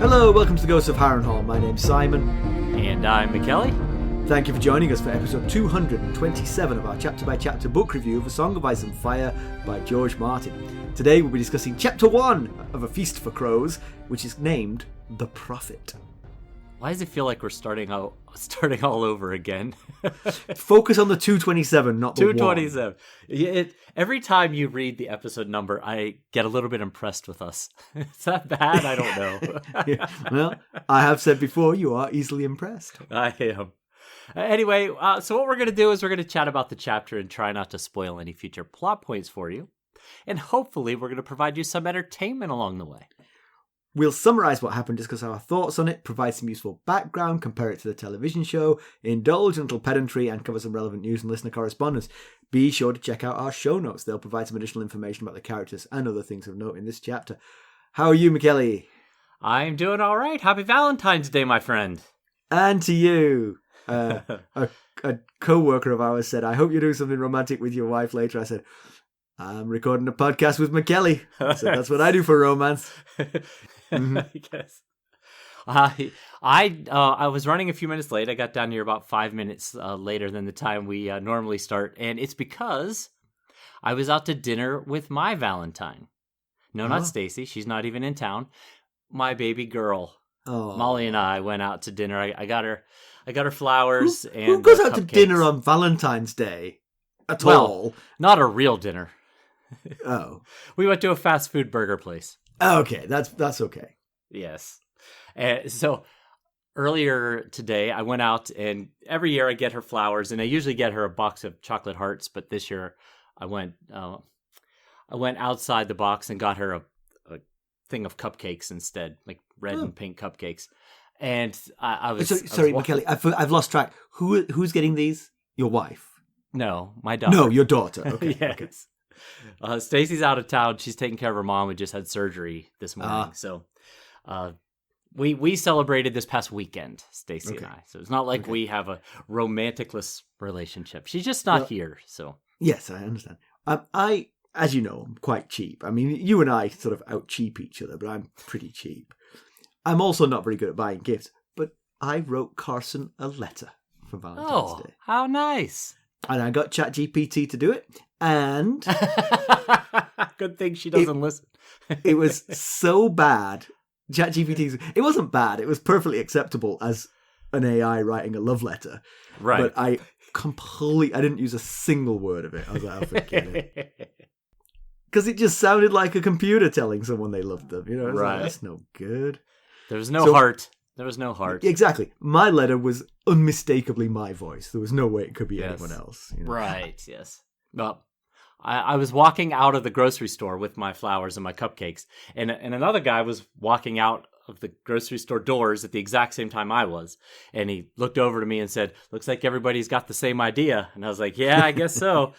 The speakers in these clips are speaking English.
Hello, welcome to the Ghosts of Hammerhorn. My name's Simon. And I'm Mackelly. Thank you for joining us for episode 227 of our chapter-by-chapter book review of A Song of Ice and Fire by George Martin. Today we'll be discussing chapter 1 of A Feast for Crows, which is named The Prophet. Why does it feel like we're starting all over again? Focus on the 227, not the 227. Every time you read the episode number, I get a little bit impressed with us. Is that bad? I don't know. Yeah, well, I have said before, you are easily impressed. I am. Anyway, so what we're going to do is we're going to chat about the chapter and try not to spoil any future plot points for you. And hopefully we're going to provide you some entertainment along the way. We'll summarise what happened, discuss our thoughts on it, provide some useful background, compare it to the television show, indulge in a little pedantry, and cover some relevant news and listener correspondence. Be sure to check out our show notes. They'll provide some additional information about the characters and other things of note in this chapter. How are you, Mackelly? I'm doing all right. Happy Valentine's Day, my friend. And to you. A co-worker of ours said, I hope you do something romantic with your wife later. I said, I'm recording a podcast with Mackelly. I said, that's what I do for romance. Mm-hmm. I guess. I was running a few minutes late. I got down here about 5 minutes later than the time we normally start, and it's because I was out to dinner with my Valentine. No, not Stacy. She's not even in town. My baby girl, Molly, and I went out to dinner. I got her flowers. Who goes out to dinner on Valentine's Day at all? Not a real dinner. Oh, we went to a fast food burger place. Okay, that's okay. Yes. So earlier today, I went out, and every year I get her flowers, and I usually get her a box of chocolate hearts. But this year, I went outside the box and got her a thing of cupcakes instead, like red and pink cupcakes. And I was sorry, Mackelly, I've lost track. Who's getting these? Your wife? No, my daughter. No, your daughter. Okay. Yes. Okay. Stacy's out of town. She's taking care of her mom who just had surgery this morning. So we celebrated this past weekend, Stacy and I. So it's not like we have a romanticless relationship. She's just not here. So yes, I understand. I, as you know, I'm quite cheap. I mean, you and I sort of out-cheap each other, but I'm pretty cheap. I'm also not very good at buying gifts, but I wrote Carson a letter for Valentine's Day. How nice. And I got ChatGPT to do it, and good thing she doesn't listen. It was so bad. ChatGPT, it wasn't bad. It was perfectly acceptable as an AI writing a love letter. Right. But I didn't use a single word of it. I was like, I'll forget it. Because it just sounded like a computer telling someone they loved them. You know, right. Like, that's no good. There was no heart. There was no heart. Exactly. My letter was unmistakably my voice. There was no way it could be anyone else. You know? Right, yes. Well, I was walking out of the grocery store with my flowers and my cupcakes, and another guy was walking out of the grocery store doors at the exact same time I was, and he looked over to me and said, looks like everybody's got the same idea. And I was like, yeah, I guess so.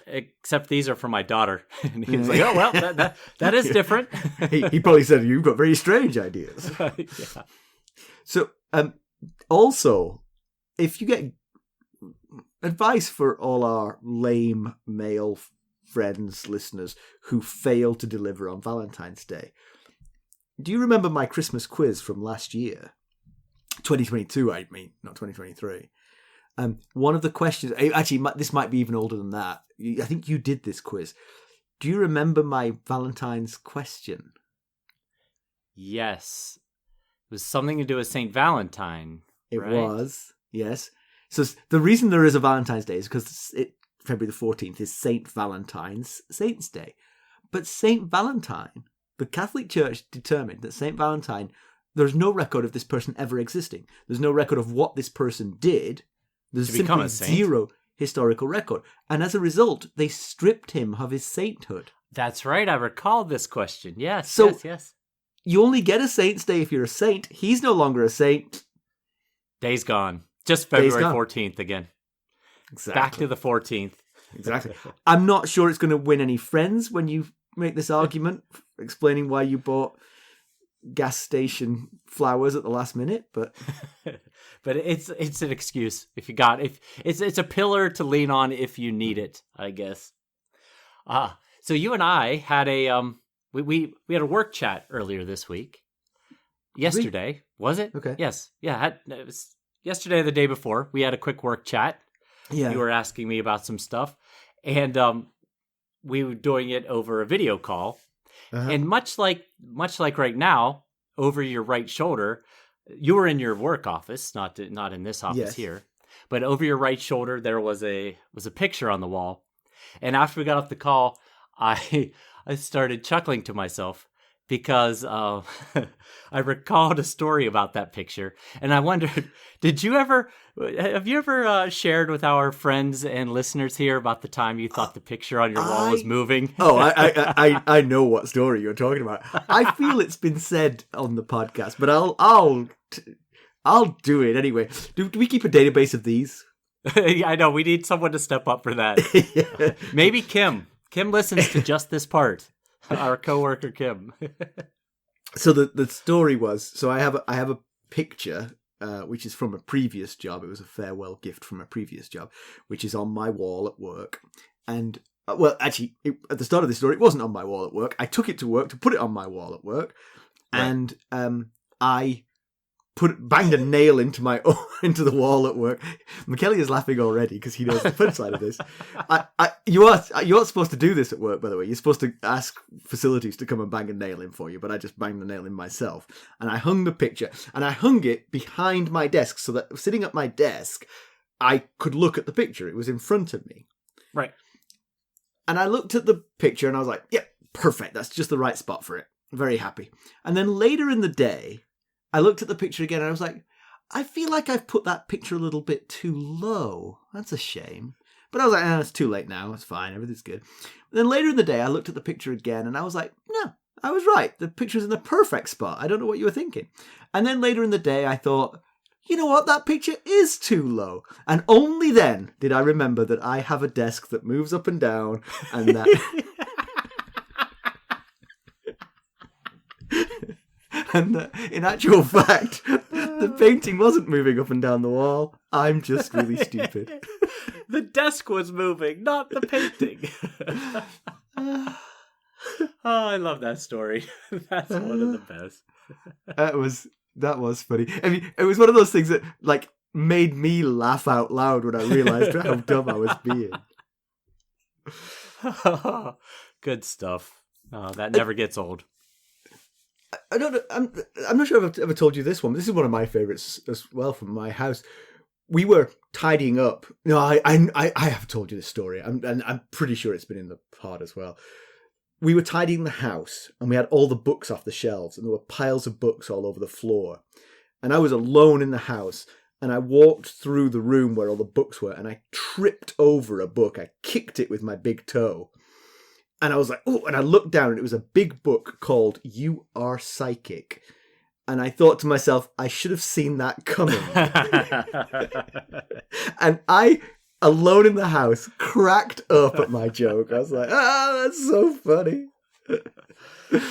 Except these are for my daughter. And he was like, oh, well, that is different. He probably said, you've got very strange ideas. Yeah. So, also, if you get advice for all our lame male friends, listeners, who fail to deliver on Valentine's Day, do you remember my Christmas quiz from last year? 2022, I mean, not 2023. One of the questions, actually, this might be even older than that. I think you did this quiz. Do you remember my Valentine's question? Yes. It was something to do with St. Valentine. It was, yes. So the reason there is a Valentine's Day is because February the 14th is St. Valentine's Saint's Day. But St. Valentine, the Catholic Church determined that St. Valentine, there's no record of this person ever existing. There's no record of what this person did. There's simply zero historical record. And as a result, they stripped him of his sainthood. That's right. I recall this question. Yes, yes. You only get a Saint's Day if you're a saint. He's no longer a saint. Day's gone. Just February 14th again. Exactly. Back to the 14th. Exactly. I'm not sure it's going to win any friends when you make this argument, explaining why you bought gas station flowers at the last minute, but but it's an excuse if it's a pillar to lean on if you need it, I guess. So you and I had a we had a work chat earlier this week. yesterday. Was it? Okay. Yes. Yeah. It was yesterday or the day before. We had a quick work chat. Yeah. You were asking me about some stuff. And we were doing it over a video call. Uh-huh. And much like right now, over your right shoulder, you were in your work office, not in this office here, but over your right shoulder there was a picture on the wall. And after we got off the call, I started chuckling to myself because I recalled a story about that picture, and I wondered, have you ever shared with our friends and listeners here about the time you thought the picture on your wall was moving? I know what story you're talking about. I feel it's been said on the podcast, but I'll do it anyway. Do we keep a database of these? I know, we need someone to step up for that. Yeah. Maybe Kim. Kim listens to just this part. Our coworker Kim. So the story was, so I have a picture which is from a previous job. It was a farewell gift from a previous job, which is on my wall at work. And well, actually, at the start of this story, it wasn't on my wall at work. I took it to work to put it on my wall at work, right. And I banged a nail into the wall at work. Mackelly is laughing already because he knows the flip side of this. You aren't supposed to do this at work, by the way. You're supposed to ask facilities to come and bang a nail in for you, but I just banged the nail in myself. And I hung the picture, and I hung it behind my desk so that sitting at my desk, I could look at the picture. It was in front of me. Right. And I looked at the picture and I was like, yeah, perfect. That's just the right spot for it. Very happy. And then later in the day, I looked at the picture again and I was like, I feel like I've put that picture a little bit too low. That's a shame. But I was like, it's too late now. It's fine. Everything's good. And then later in the day, I looked at the picture again and I was like, no, I was right. The picture's in the perfect spot. I don't know what you were thinking. And then later in the day, I thought, you know what? That picture is too low. And only then did I remember that I have a desk that moves up and down and that... And in actual fact, the painting wasn't moving up and down the wall. I'm just really stupid. The desk was moving, not the painting. Oh, I love that story. That's one of the best. That was funny. I mean, it was one of those things that like made me laugh out loud when I realized how dumb I was being. Good stuff. Oh, that never gets old. I don't know. I'm not sure if I've ever told you this one, but this is one of my favorites as well from my house. We were tidying up. No, I have told you this story, and I'm pretty sure it's been in the pod as well. We were tidying the house, and we had all the books off the shelves, and there were piles of books all over the floor. And I was alone in the house, and I walked through the room where all the books were, and I tripped over a book. I kicked it with my big toe. And I was like, oh, and I looked down and it was a big book called You Are Psychic. And I thought to myself, I should have seen that coming. And I, alone in the house, cracked up at my joke. I was like, that's so funny.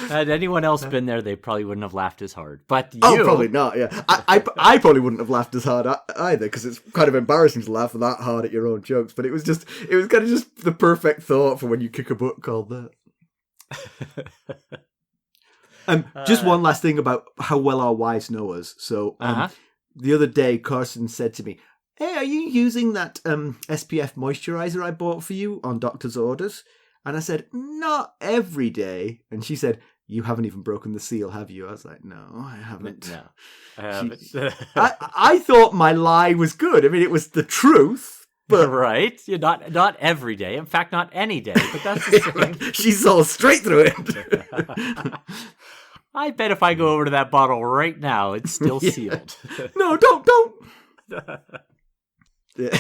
Had anyone else been there, they probably wouldn't have laughed as hard. But you... Oh, probably not, yeah. I probably wouldn't have laughed as hard either, because it's kind of embarrassing to laugh that hard at your own jokes. But it was kind of just the perfect thought for when you kick a book called that. Just one last thing about how well our wives know us. So the other day, Carson said to me, hey, are you using that SPF moisturizer I bought for you on doctor's orders? And I said, not every day. And she said, you haven't even broken the seal, have you? I was like, no, I haven't. No, I haven't. I thought my lie was good. I mean, it was the truth. But right? You're not every day. In fact, not any day. But that's the same. She saw straight through it. I bet if I go over to that bottle right now, it's still sealed. No, don't. Yeah.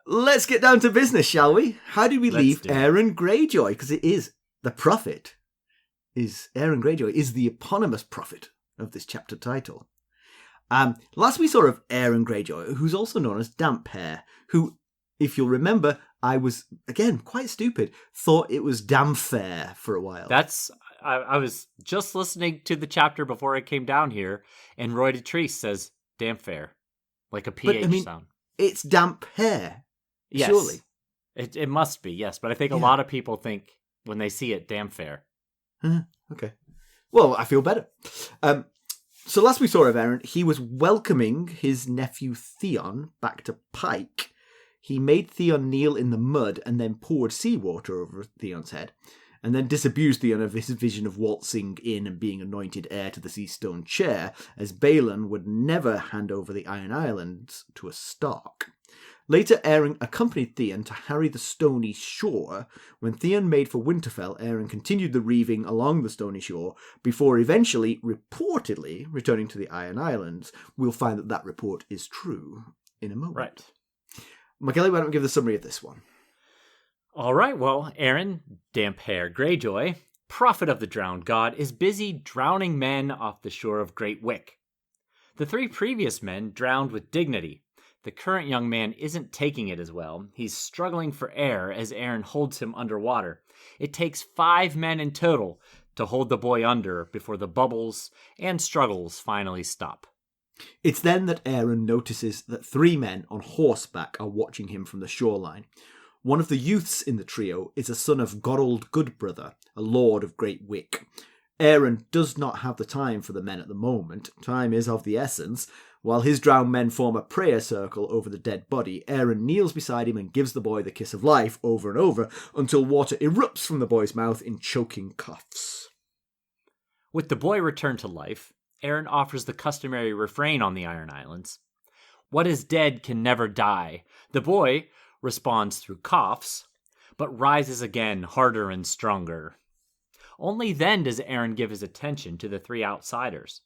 Let's get down to business, shall we? How do we leave Aeron Greyjoy? Because it is the prophet. Aeron Greyjoy is the eponymous prophet of this chapter title. Last we saw of Aeron Greyjoy, who's also known as Damphair, who, if you'll remember, I was, again, quite stupid, thought it was Damphair for a while. I was just listening to the chapter before I came down here, and Roy Detrice says Damphair, like a PH sound. It's Damphair. Yes. Surely. It must be, yes. But I think a lot of people think, when they see it, Damphair. Okay. Well, I feel better. So last we saw of Aeron, he was welcoming his nephew Theon back to Pike. He made Theon kneel in the mud and then poured seawater over Theon's head, and then disabused Theon of his vision of waltzing in and being anointed heir to the Sea Stone chair, as Balon would never hand over the Iron Islands to a Stark. Later, Aeron accompanied Theon to harry the stony shore. When Theon made for Winterfell, Aeron continued the reaving along the stony shore before eventually, reportedly, returning to the Iron Islands. We'll find that that report is true in a moment. Right. Mackelly, why don't we give the summary of this one? All right, well, Aeron, Damphair Greyjoy, prophet of the drowned god, is busy drowning men off the shore of Great Wick. The 3 previous men drowned with dignity. The current young man isn't taking it as well. He's struggling for air as Aeron holds him underwater. It takes 5 men in total to hold the boy under before the bubbles and struggles finally stop. It's then that Aeron notices that 3 men on horseback are watching him from the shoreline. One of the youths in the trio is a son of Goodbrother, a lord of Great Wick. Aeron does not have the time for the men at the moment. Time is of the essence. While his drowned men form a prayer circle over the dead body, Aeron kneels beside him and gives the boy the kiss of life over and over until water erupts from the boy's mouth in choking coughs. With the boy returned to life, Aeron offers the customary refrain on the Iron Islands. What is dead can never die. The boy responds through coughs, but rises again harder and stronger. Only then does Aeron give his attention to the 3 outsiders.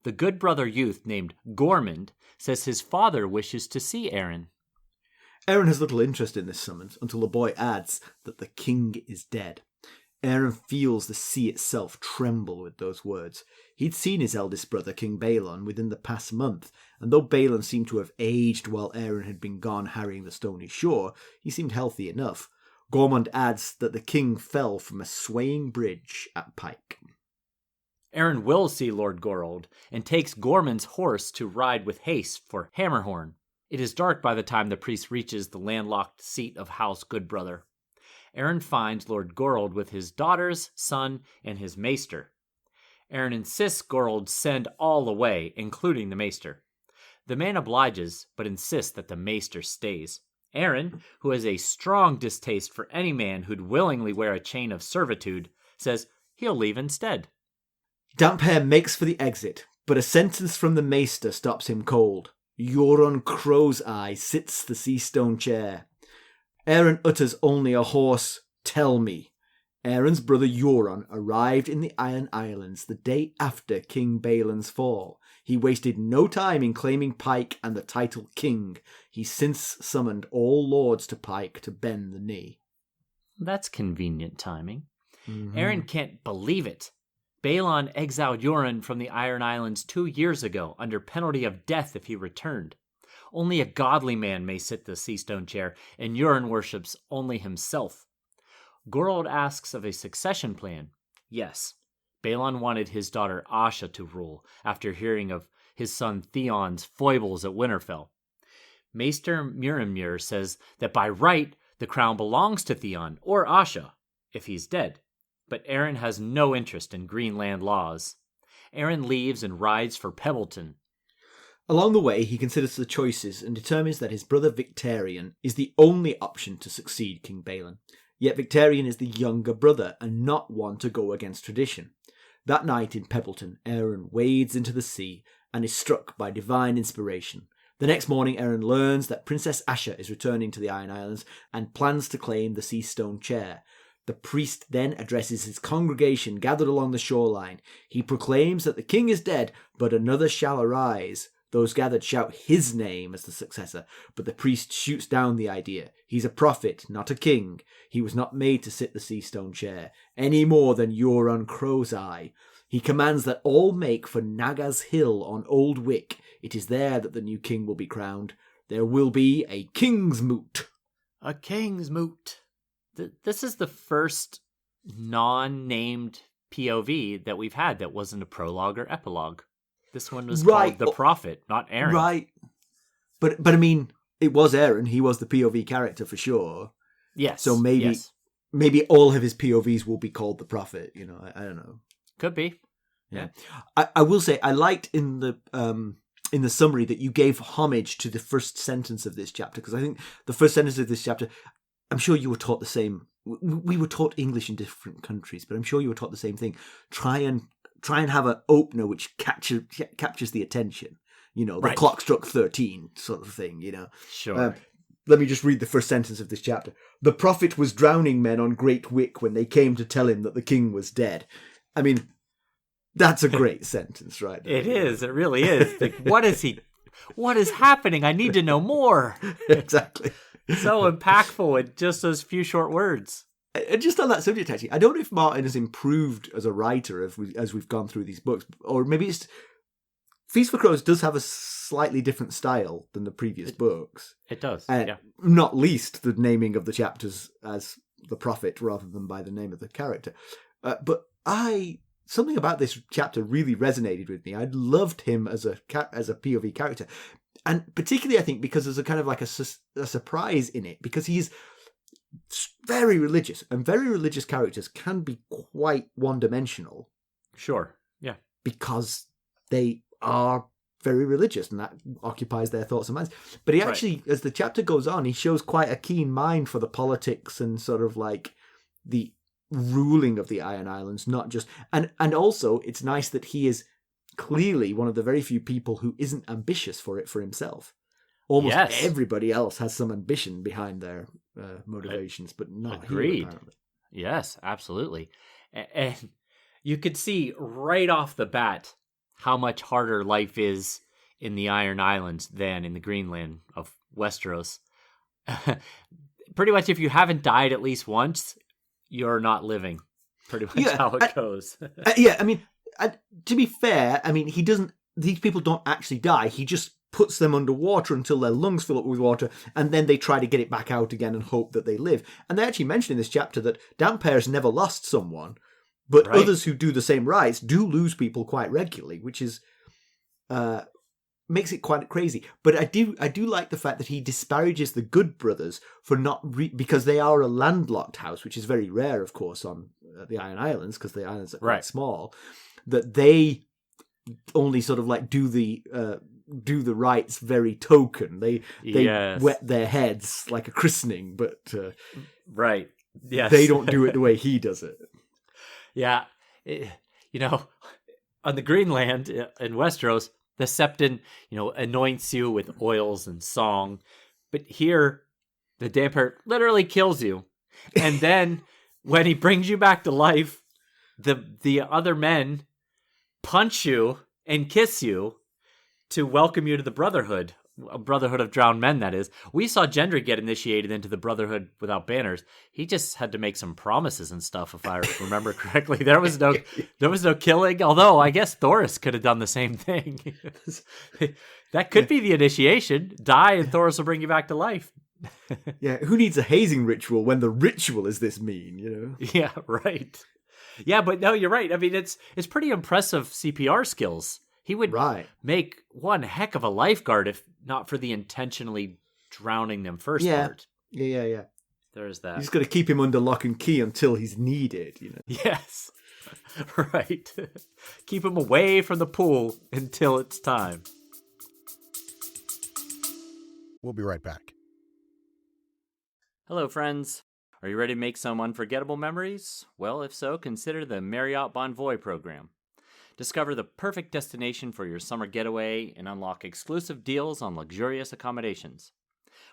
The Goodbrother youth named Gormund says his father wishes to see Aeron. Aeron has little interest in this summons until the boy adds that the king is dead. Aeron feels the sea itself tremble with those words. He'd seen his eldest brother, King Balon, within the past month, and though Balon seemed to have aged while Aeron had been gone harrying the stony shore, he seemed healthy enough. Gormund adds that the king fell from a swaying bridge at Pike. Aeron will see Lord Gorold and takes Gormund's horse to ride with haste for Hammerhorn. It is dark by the time the priest reaches the landlocked seat of House Goodbrother. Aeron finds Lord Gorold with his daughters, son, and his maester. Aeron insists Gorold send all away, including the maester. The man obliges, but insists that the maester stays. Aeron, who has a strong distaste for any man who'd willingly wear a chain of servitude, says he'll leave instead. Damphair makes for the exit, but a sentence from the maester stops him cold. Euron Crow's Eye sits the sea stone chair. Aeron utters only a hoarse, "Tell me." Aeron's brother Euron arrived in the Iron Islands the day after King Balon's fall. He wasted no time in claiming Pike and the title king. He since summoned all lords to Pike to bend the knee. That's convenient timing. Aeron can't believe it. Balon exiled Euron from the Iron Islands 2 years ago under penalty of death if he returned. Only a godly man may sit the sea stone chair, and Euron worships only himself. Gorold asks of a succession plan. Yes, Balon wanted his daughter Asha to rule after hearing of his son Theon's foibles at Winterfell. Maester Murimur says that by right the crown belongs to Theon or Asha if he's dead, but Aeron has no interest in Greenland laws. Aeron leaves and rides for Pebbleton. Along the way, he considers the choices and determines that his brother Victarion is the only option to succeed King Balon. Yet Victarion is the younger brother and not one to go against tradition. That night in Pebbleton, Aeron wades into the sea and is struck by divine inspiration. The next morning, Aeron learns that Princess Asha is returning to the Iron Islands and plans to claim the sea stone chair. The priest then addresses his congregation gathered along the shoreline. He proclaims that the king is dead, but another shall arise. Those gathered shout his name as the successor, but the priest shoots down the idea. He's a prophet, not a king. He was not made to sit the sea stone chair, any more than Euron Crow's Eye. He commands that all make for Naga's Hill on Old Wick. It is there that the new king will be crowned. There will be a kingsmoot. A kingsmoot. This is the first non-named POV that we've had that wasn't a prologue or epilogue. This one was called The Prophet, not Aeron. Right. But I mean, it was Aeron. He was the POV character for sure. Yes. So maybe all of his POVs will be called The Prophet. You know, I don't know. Could be. Yeah. I will say I liked in the summary that you gave homage to the first sentence of this chapter, because I think the first sentence of this chapter, I'm sure you were taught the same. We were taught English in different countries, but I'm sure you were taught the same thing. Try and have an opener which captures the attention. You know, the clock struck 13 sort of thing, you know. Sure. Let me just read the first sentence of this chapter. The prophet was drowning men on Great Wick when they came to tell him that the king was dead. I mean, that's a great sentence, right? It is. It really is. Like, what is happening? I need to know more. Exactly. So impactful in just those few short words. And just on that subject, actually, I don't know if Martin has improved as a writer as we've gone through these books, or maybe it's Feast for Crows does have a slightly different style than the previous books. It does, Not least the naming of the chapters as the prophet rather than by the name of the character. But something about this chapter really resonated with me. I loved him as a POV character. And particularly, I think, because there's a kind of like a surprise in it, because he's very religious, and very religious characters can be quite one-dimensional. Sure, yeah. Because they are very religious, and that occupies their thoughts and minds. But he actually, as the chapter goes on, he shows quite a keen mind for the politics and sort of like the ruling of the Iron Islands, not just... And also, it's nice that he is clearly one of the very few people who isn't ambitious for it for himself. Almost everybody else has some ambition behind their motivations, but not Agreed. Him, apparently. Yes, absolutely. And you could see right off the bat how much harder life is in the Iron Islands than in the Greenland of Westeros. Pretty much, if you haven't died at least once, you're not living. Pretty much how it goes. I mean, to be fair, I mean, these people don't actually die. He just puts them underwater until their lungs fill up with water, and then they try to get it back out again and hope that they live. And they actually mention in this chapter that Damphair's never lost someone, but others who do the same rites do lose people quite regularly, which is makes it quite crazy. But I do like the fact that he disparages the Goodbrothers for not because they are a landlocked house, which is very rare, of course, on the Iron Islands, because the islands are quite small. That they only sort of like do the rites very token. They wet their heads like a christening, but they don't do it the way he does it. Yeah, on the Greenland in Westeros, the Septon, anoints you with oils and song, but here the Damphair literally kills you, and then when he brings you back to life, the other men punch you and kiss you to welcome you to the Brotherhood. A Brotherhood of Drowned Men, that is. We saw Gendry get initiated into the Brotherhood without banners. He just had to make some promises and stuff, if I remember correctly. There was no killing, although I guess Thoros could have done the same thing. That could be the initiation. Die and Thoros will bring you back to life. Yeah, who needs a hazing ritual when the ritual is this mean, Yeah, right. Yeah, but no, you're right. I mean, it's pretty impressive CPR skills. He would make one heck of a lifeguard if not for the intentionally drowning them first part. Yeah. There's that. You just got to keep him under lock and key until he's needed, Yes. Right. Keep him away from the pool until it's time. We'll be right back. Hello, friends. Are you ready to make some unforgettable memories? Well, if so, consider the Marriott Bonvoy program. Discover the perfect destination for your summer getaway and unlock exclusive deals on luxurious accommodations.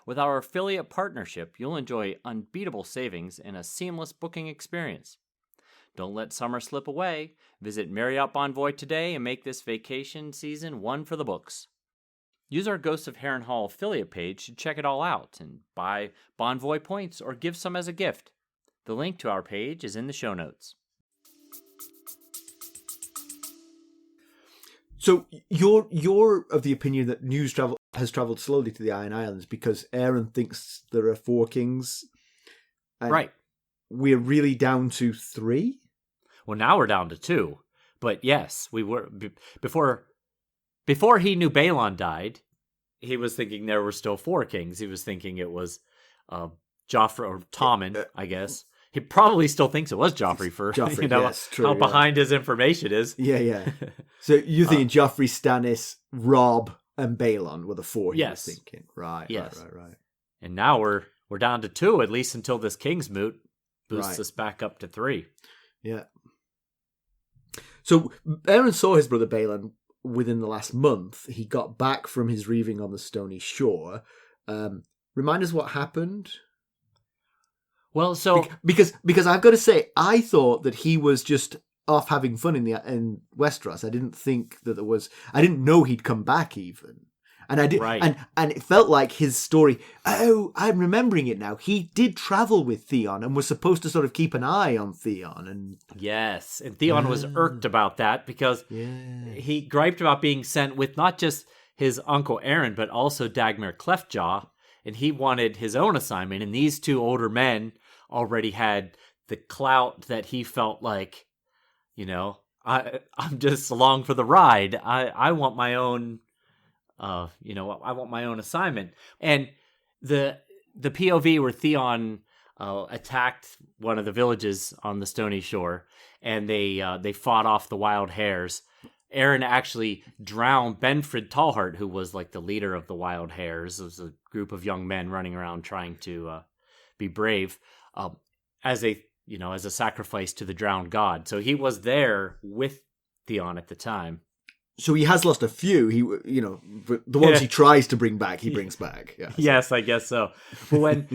With our affiliate partnership, you'll enjoy unbeatable savings and a seamless booking experience. Don't let summer slip away. Visit Marriott Bonvoy today and make this vacation season one for the books. Use our Ghosts of Harrenhal affiliate page to check it all out and buy Bonvoy points or give some as a gift. The link to our page is in the show notes. So you're of the opinion that news has travelled slowly to the Iron Islands because Aeron thinks there are 4 kings. Right. We're really down to 3? Well, now we're down to 2. But yes, we were before he knew Balon died, he was thinking there were still 4 kings. He was thinking it was Joffrey or Tommen, I guess. he probably still thinks it was Joffrey for Joffrey, yes, true, how behind his information is. Yeah. So you're thinking Joffrey, Stannis, Robb, and Balon were the four he was thinking. Right. And now we're down to 2, at least until this kingsmoot boosts us back up to 3. Yeah. So Aeron saw his brother Balon within the last month. He got back from his reaving on the stony shore. Remind us what happened. Well, so because I've got to say, I thought that he was just off having fun in Westeros. I didn't think that there was. I didn't know he'd come back even, and I did. Right. And it felt like his story. Oh, I'm remembering it now. He did travel with Theon and was supposed to sort of keep an eye on Theon. And yes, and Theon was irked about that because he griped about being sent with not just his uncle Aeron, but also Dagmar Cleftjaw, and he wanted his own assignment. And these 2 older men already had the clout that he felt like, I'm just along for the ride. I want my own, I want my own assignment. And the POV where Theon attacked one of the villages on the Stony Shore, and they fought off the wild hares. Aeron actually drowned Benfred Tallheart, who was like the leader of the wild hares. It was a group of young men running around trying to be brave, as a sacrifice to the drowned god. So he was there with Theon at the time. So he has lost a few. The ones he tries to bring back, he brings back. Yeah, yes, I guess so. But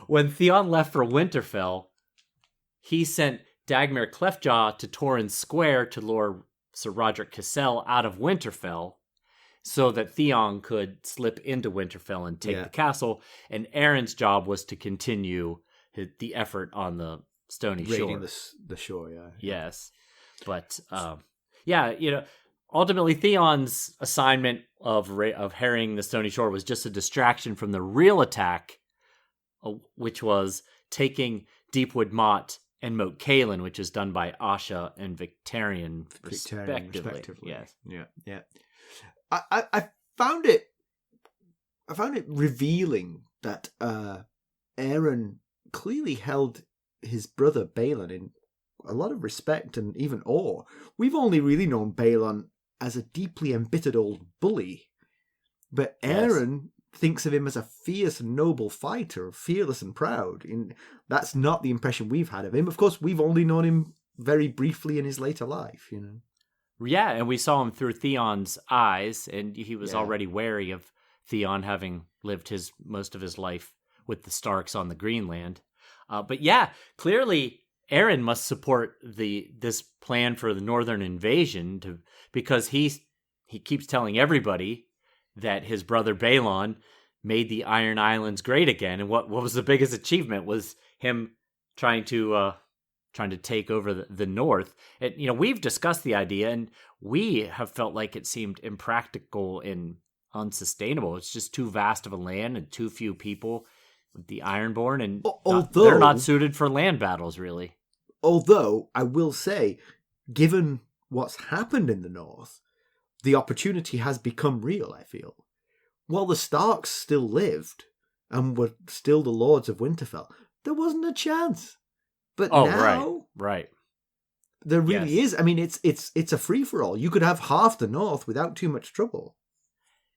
when Theon left for Winterfell, he sent Dagmar Cleftjaw to Torrhen's Square to lure Sir Roderick Cassel out of Winterfell, so that Theon could slip into Winterfell and take the castle. And Aeron's job was to continue the effort on the Stony Shore. Raiding the shore, yeah. Yes. But, ultimately Theon's assignment of harrying the Stony Shore was just a distraction from the real attack, which was taking Deepwood Motte and Moat Cailin, which is done by Asha and Victarion, respectively. Yes. Yeah. I found it revealing that Aeron clearly held his brother Balon in a lot of respect and even awe. We've only really known Balon as a deeply embittered old bully, but Aeron thinks of him as a fierce and noble fighter, fearless and proud. That's not the impression we've had of him. Of course, we've only known him very briefly in his later life, Yeah, and we saw him through Theon's eyes, and he was already wary of Theon, having lived most of his life with the Starks on the Greenland. But clearly Aeron must support this plan for the northern invasion because he keeps telling everybody that his brother Balon made the Iron Islands great again, and what was the biggest achievement was him trying to take over the north. And we've discussed the idea, and we have felt like it seemed impractical and unsustainable. It's just too vast of a land and too few people with the Ironborn, and they're not suited for land battles, really. Although I will say, given what's happened in the north, the opportunity has become real, I feel. While the Starks still lived and were still the lords of Winterfell, there wasn't a chance. But now, right. There really is. I mean, it's a free-for-all. You could have half the north without too much trouble.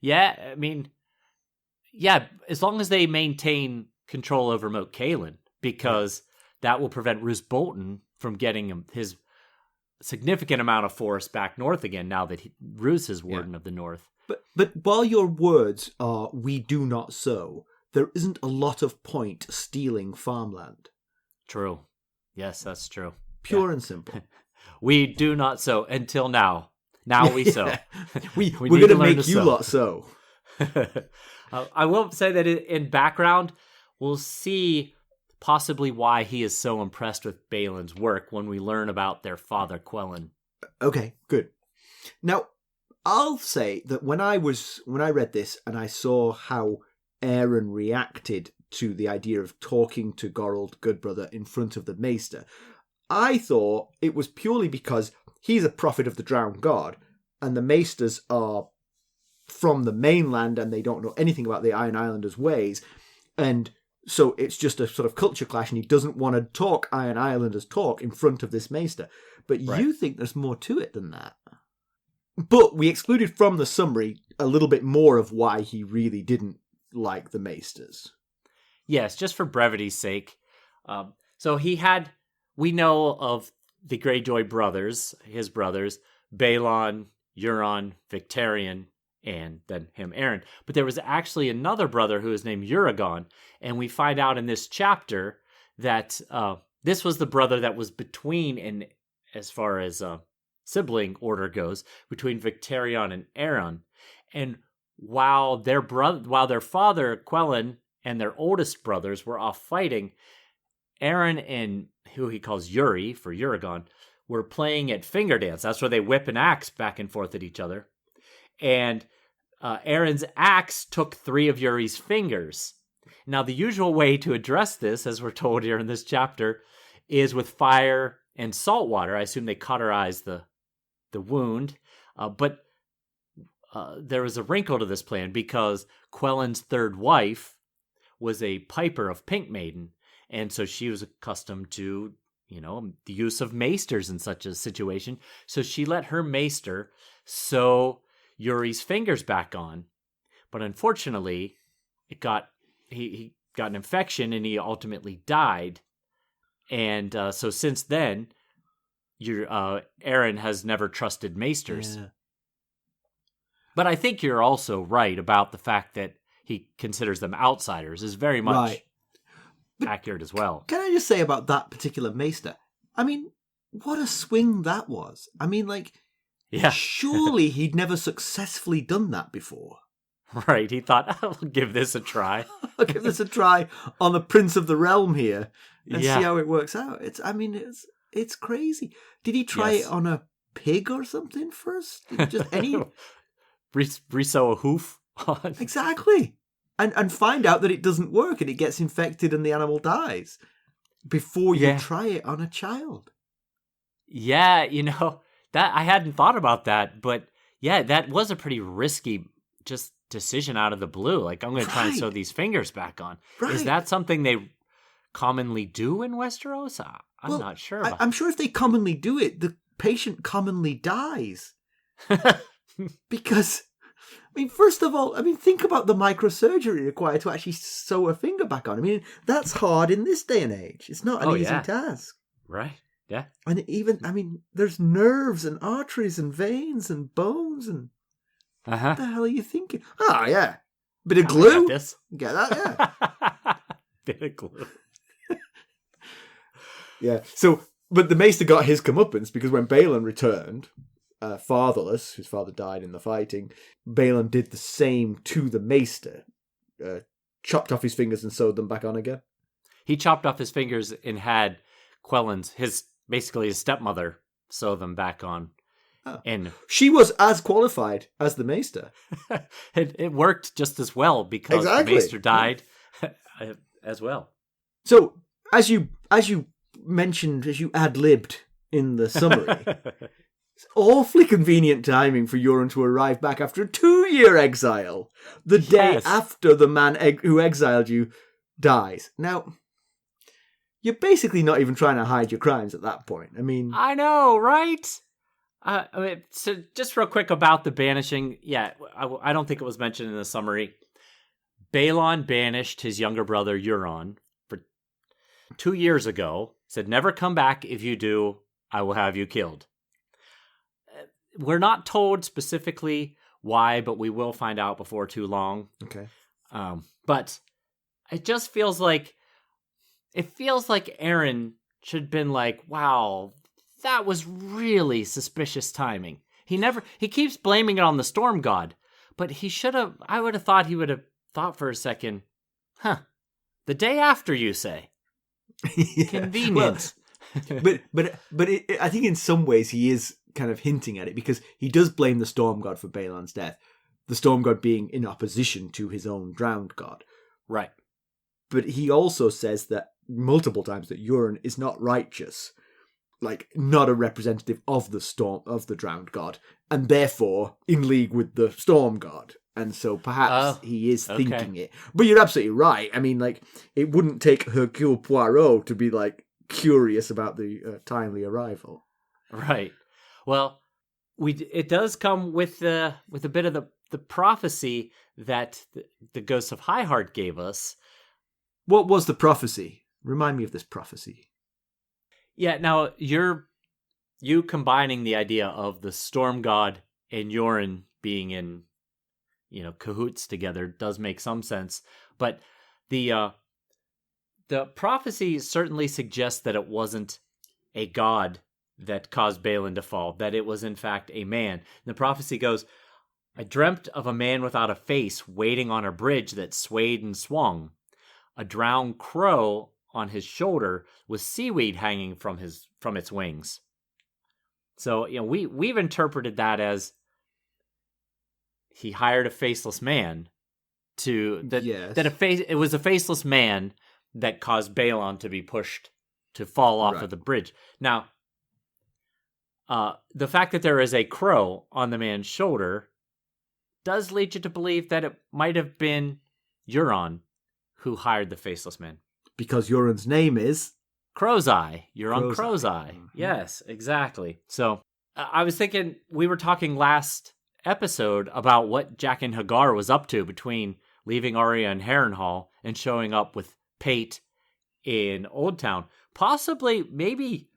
Yeah, I mean, as long as they maintain control over Moat Cailin, because that will prevent Roose Bolton from getting his significant amount of force back north again, now that Roose is Warden of the North. But while your words are, we do not sow, there isn't a lot of point stealing farmland. True. Yes, that's true. Pure and simple. We do not sow until now. Now we sow. We're going to make you lot sow. I will say that in background, we'll see possibly why he is so impressed with Balon's work when we learn about their father Quellin. Okay, good. Now, I'll say that when I read this and I saw how Aeron reacted to the idea of talking to Gorald Goodbrother in front of the Maester, I thought it was purely because he's a prophet of the drowned god, and the Maesters are from the mainland and they don't know anything about the Iron Islanders' ways, and So it's just a sort of culture clash, and he doesn't want to talk Iron Islanders talk in front of this maester. But you think there's more to it than that. But we excluded from the summary a little bit more of why he really didn't like the maesters. Yes, just for brevity's sake. So we know of the Greyjoy brothers, his brothers, Balon, Euron, Victarion, and then him, Aeron. But there was actually another brother who was named Euron, and we find out in this chapter that this was the brother that was between, and as far as sibling order goes, between Victarion and Aeron. And while their father, Quellan, and their oldest brothers were off fighting, Aeron and who he calls Yuri for Euron were playing at finger dance. That's where they whip an axe back and forth at each other. And Aaron's axe took 3 of Yuri's fingers. Now, the usual way to address this, as we're told here in this chapter, is with fire and salt water. I assume they cauterize the wound. But there was a wrinkle to this plan because Quellan's third wife was a piper of Pink Maiden. And so she was accustomed to, the use of maesters in such a situation. So she let her maester sew Yuri's fingers back on. But unfortunately, he got an infection and he ultimately died. And so since then, Aeron has never trusted maesters. Yeah. But I think you're also right about the fact that he considers them outsiders is very much accurate as well. Can I just say about that particular maester? I mean, what a swing that was. I mean, surely he'd never successfully done that before. Right, he thought, I'll give this a try. I'll give this a try on the Prince of the Realm here and see how it works out. It's crazy. Did he try it on a pig or something first? Just any... Resew a hoof on. Exactly. And find out that it doesn't work and it gets infected and the animal dies before you try it on a child. Yeah, that I hadn't thought about that, but that was a pretty risky just decision out of the blue. Like, I'm going to try and sew these fingers back on. Right. Is that something they commonly do in Westeros? I'm not sure. I'm sure if they commonly do it, the patient commonly dies. Because, first of all, think about the microsurgery required to actually sew a finger back on. That's hard in this day and age. It's not an easy task. Right, yeah. And even, there's nerves and arteries and veins and bones and... What the hell are you thinking? Oh, yeah. Bit of glue. Got this. Get that, yeah. Bit of glue. Yeah, so, but the maester got his comeuppance because when Balon returned... fatherless, his father died in the fighting, Balon did the same to the maester, chopped off his fingers and sewed them back on again. He chopped off his fingers and had Quellan's, his stepmother, sew them back on. Oh. And she was as qualified as the maester. It worked just as well because the maester died as well. So, as you mentioned, as you ad-libbed in the summary... It's awfully convenient timing for Euron to arrive back after a 2-year exile, the day after the man who exiled you dies. Now, you're basically not even trying to hide your crimes at that point. I know, right? So just real quick about the banishing. Yeah, I don't think it was mentioned in the summary. Balon banished his younger brother Euron for 2 years ago. Said, never come back. If you do, I will have you killed. We're not told specifically why, but we will find out before too long. Okay. But it just feels like Aeron should have been like, wow, that was really suspicious timing. He keeps blaming it on the storm god, but I would have thought he would have thought for a second, the day after you say. Convenient. But I think in some ways he is kind of hinting at it because he does blame the storm god for Balon's death, the storm god being in opposition to his own drowned god. Right. But he also says that multiple times that Euron is not righteous, like not a representative of the drowned god, and therefore in league with the storm god. And so perhaps he is okay. thinking it. But you're absolutely right. I mean, like, it wouldn't take Hercule Poirot to be, like, curious about the timely arrival. Right. Well, it does come with a bit of the prophecy that the Ghosts of High Heart gave us. What was the prophecy? Remind me of this prophecy. Yeah, now you combining the idea of the Storm God and Euron being in, cahoots together does make some sense. But the prophecy certainly suggests that it wasn't a god that caused Balon to fall, that it was in fact a man. The prophecy goes, I dreamt of a man without a face waiting on a bridge that swayed and swung. A drowned crow on his shoulder with seaweed hanging from its wings. So, we've interpreted that as he hired a faceless man it was a faceless man that caused Balon to be pushed to fall off of the bridge. Now, the fact that there is a crow on the man's shoulder does lead you to believe that it might have been Euron who hired the faceless man. Because Euron's name is Crow's Eye. Euron Crow's Eye. Mm-hmm. Yes, exactly. So I was thinking, we were talking last episode about what Jaqen H'ghar was up to between leaving Arya in Harrenhal and showing up with Pate in Old Town. Possibly, maybe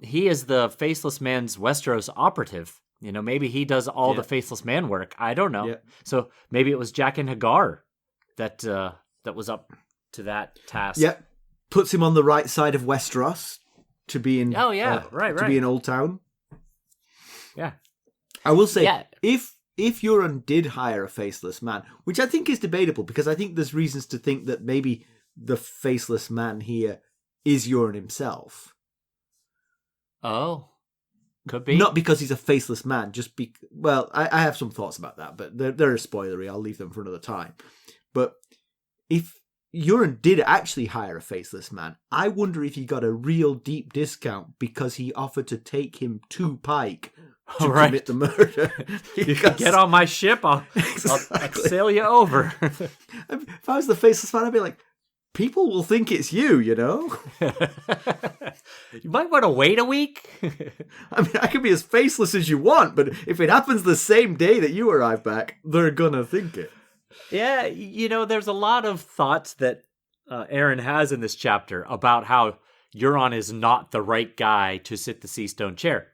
he is the Faceless Man's Westeros operative. Maybe he does all the Faceless Man work. I don't know. Yeah. So maybe it was Jaqen H'ghar that was up to that task. Yep. Puts him on the right side of Westeros to be in right. To be in Old Town. Yeah. I will say, if Euron did hire a faceless man, which I think is debatable, because I think there's reasons to think that maybe the faceless man here is Euron himself. Oh, could be. Not because he's a faceless man, I have some thoughts about that, but they're spoilery. I'll leave them for another time. But if Euron did actually hire a faceless man, I wonder if he got a real deep discount because he offered to take him to Pike to commit the murder. You can get on my ship, I'll sail you over. If I was the faceless man, I'd be like, people will think it's you, You might want to wait a week. I mean, I can be as faceless as you want, but if it happens the same day that you arrive back, they're gonna think it. Yeah, there's a lot of thoughts that Aeron has in this chapter about how Euron is not the right guy to sit the Seastone chair.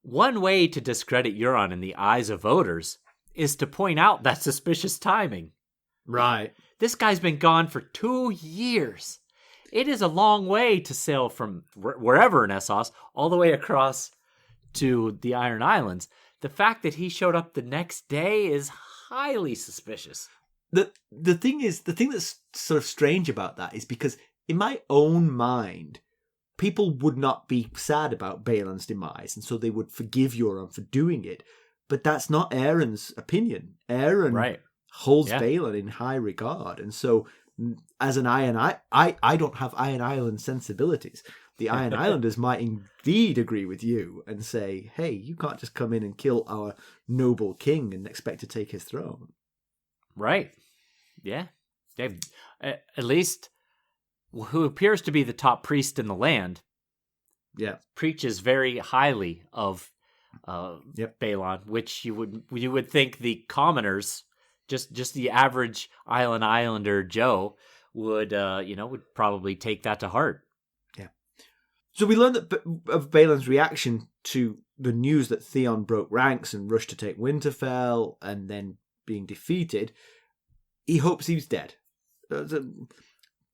One way to discredit Euron in the eyes of voters is to point out that suspicious timing. Right. This guy's been gone for 2 years. It is a long way to sail from wherever in Essos all the way across to the Iron Islands. The fact that he showed up the next day is highly suspicious. The thing that's sort of strange about that is because in my own mind, people would not be sad about Balon's demise, and so they would forgive Euron for doing it. But that's not Aeron's opinion. Aeron holds Balon in high regard, and so as an I don't have Iron Island sensibilities. The Iron Islanders might indeed agree with you and say, hey, you can't just come in and kill our noble king and expect to take his throne. Right. Yeah. At least who appears to be the top priest in the land preaches very highly of Balon, which you would think the commoners, just the average Islander Joe would probably take that to heart. So we learned of Balon's reaction to the news that Theon broke ranks and rushed to take Winterfell and then being defeated. He hopes he's dead.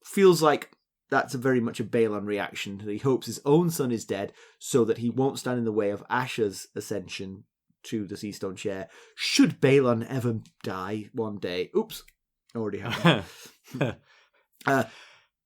Feels like that's very much a Balon reaction. He hopes his own son is dead so that he won't stand in the way of Asha's ascension to the Seastone chair. Should Balon ever die one day? Oops, already happened.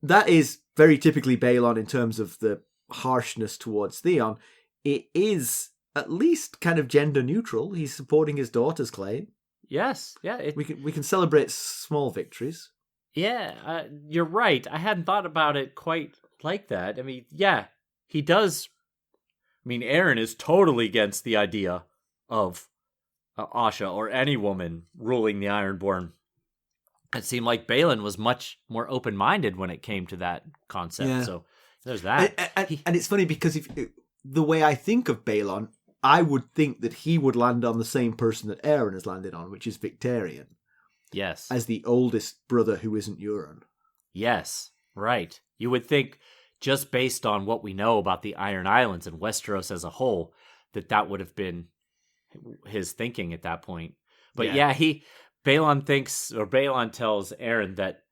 That is very typically Balon in terms of the harshness towards Theon. It is at least kind of gender neutral. He's supporting his daughter's claim. Yes, yeah. We can celebrate small victories. Yeah, you're right. I hadn't thought about it quite like that. I mean, yeah, he does. I mean, Aeron is totally against the idea of Asha or any woman ruling the Ironborn. It seemed like Balon was much more open-minded when it came to that concept. Yeah. So there's that. And it's funny because the way I think of Balon, I would think that he would land on the same person that Aeron has landed on, which is Victarion, Yes. as the oldest brother who isn't Euron. Yes, right. You would think, just based on what we know about the Iron Islands and Westeros as a whole, that would have been his thinking at that point. But Balon tells Aeron that